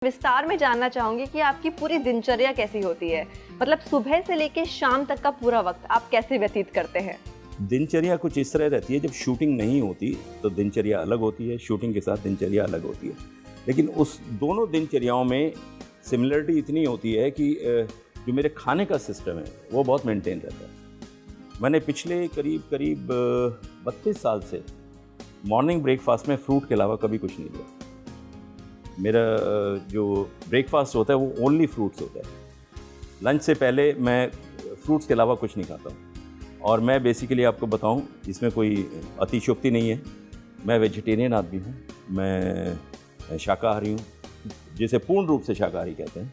विस्तार में जानना चाहूंगी कि आपकी पूरी दिनचर्या कैसी होती है। मतलब सुबह से लेकर शाम तक का पूरा वक्त आप कैसे व्यतीत करते हैं? दिनचर्या कुछ इस तरह रहती है, जब शूटिंग नहीं होती तो दिनचर्या अलग होती है, शूटिंग के साथ दिनचर्या अलग होती है। लेकिन उस दोनों दिनचर्याओं में सिमिलरिटी इतनी होती है कि जो मेरे खाने का सिस्टम है वो बहुत मेंटेन रहता है। मैंने पिछले करीब 32 साल से मॉर्निंग ब्रेकफास्ट में फ्रूट के अलावा कभी कुछ नहीं लिया। मेरा जो ब्रेकफास्ट होता है वो ओनली फ्रूट्स होता है। लंच से पहले मैं फ्रूट्स के अलावा कुछ नहीं खाता हूँ। और मैं बेसिकली आपको बताऊँ, इसमें कोई अतिशयोक्ति नहीं है, मैं वेजिटेरियन आदमी हूँ, मैं शाकाहारी हूँ, जिसे पूर्ण रूप से शाकाहारी कहते हैं।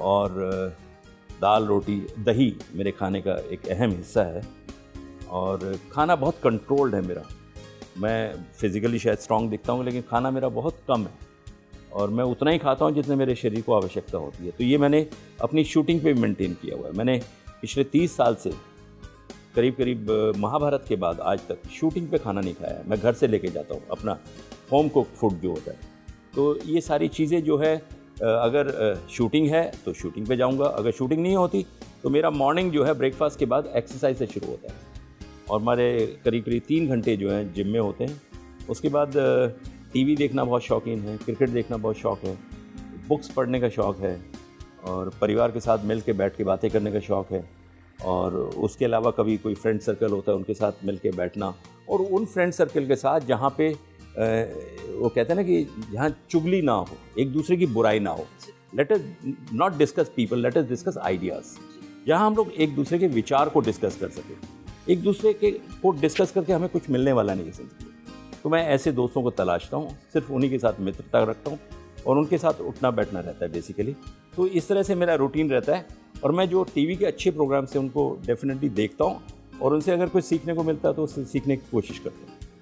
और दाल रोटी दही मेरे खाने का एक अहम हिस्सा है। और खाना बहुत कंट्रोल्ड है मेरा। मैं फिज़िकली शायद स्ट्रांग दिखता हूँ, लेकिन खाना मेरा बहुत कम है और मैं उतना ही खाता हूँ जितने मेरे शरीर को आवश्यकता होती है। तो ये मैंने अपनी शूटिंग पे भी मेंटेन किया हुआ है। मैंने पिछले 30 साल से करीब महाभारत के बाद आज तक शूटिंग पे खाना नहीं खाया है। मैं घर से लेके जाता हूँ अपना होम कुक फूड जो होता है। तो ये सारी चीज़ें जो है, अगर शूटिंग है तो शूटिंग पे जाऊँगा, अगर शूटिंग नहीं होती तो मेरा मॉर्निंग जो है ब्रेकफास्ट के बाद एक्सरसाइज से शुरू होता है। और हमारे करीब 3 घंटे जो हैं जिम में होते हैं। उसके बाद टीवी देखना बहुत शौकीन है, क्रिकेट देखना बहुत शौक़ है, बुक्स पढ़ने का शौक़ है और परिवार के साथ मिल के बैठ के बातें करने का शौक़ है। और उसके अलावा कभी कोई फ्रेंड सर्कल होता है, उनके साथ मिल के बैठना, और उन फ्रेंड सर्कल के साथ जहाँ पे वो कहते हैं ना कि जहाँ चुगली ना हो, एक दूसरे की बुराई ना हो। Let us not discuss people, let us discuss ideas. जहाँ हम लोग एक दूसरे के विचार को डिस्कस कर सकें। एक दूसरे के को डिस्कस करके हमें कुछ मिलने वाला नहीं है ज़िंदगी। तो मैं ऐसे दोस्तों को तलाशता हूँ, सिर्फ उन्हीं के साथ मित्रता रखता हूँ और उनके साथ उठना बैठना रहता है बेसिकली। तो इस तरह से मेरा रूटीन रहता है। और मैं जो टीवी के अच्छे प्रोग्राम्स हैं उनको डेफिनेटली देखता हूँ और उनसे अगर कुछ सीखने को मिलता है तो उससे सीखने की कोशिश करता हूँ।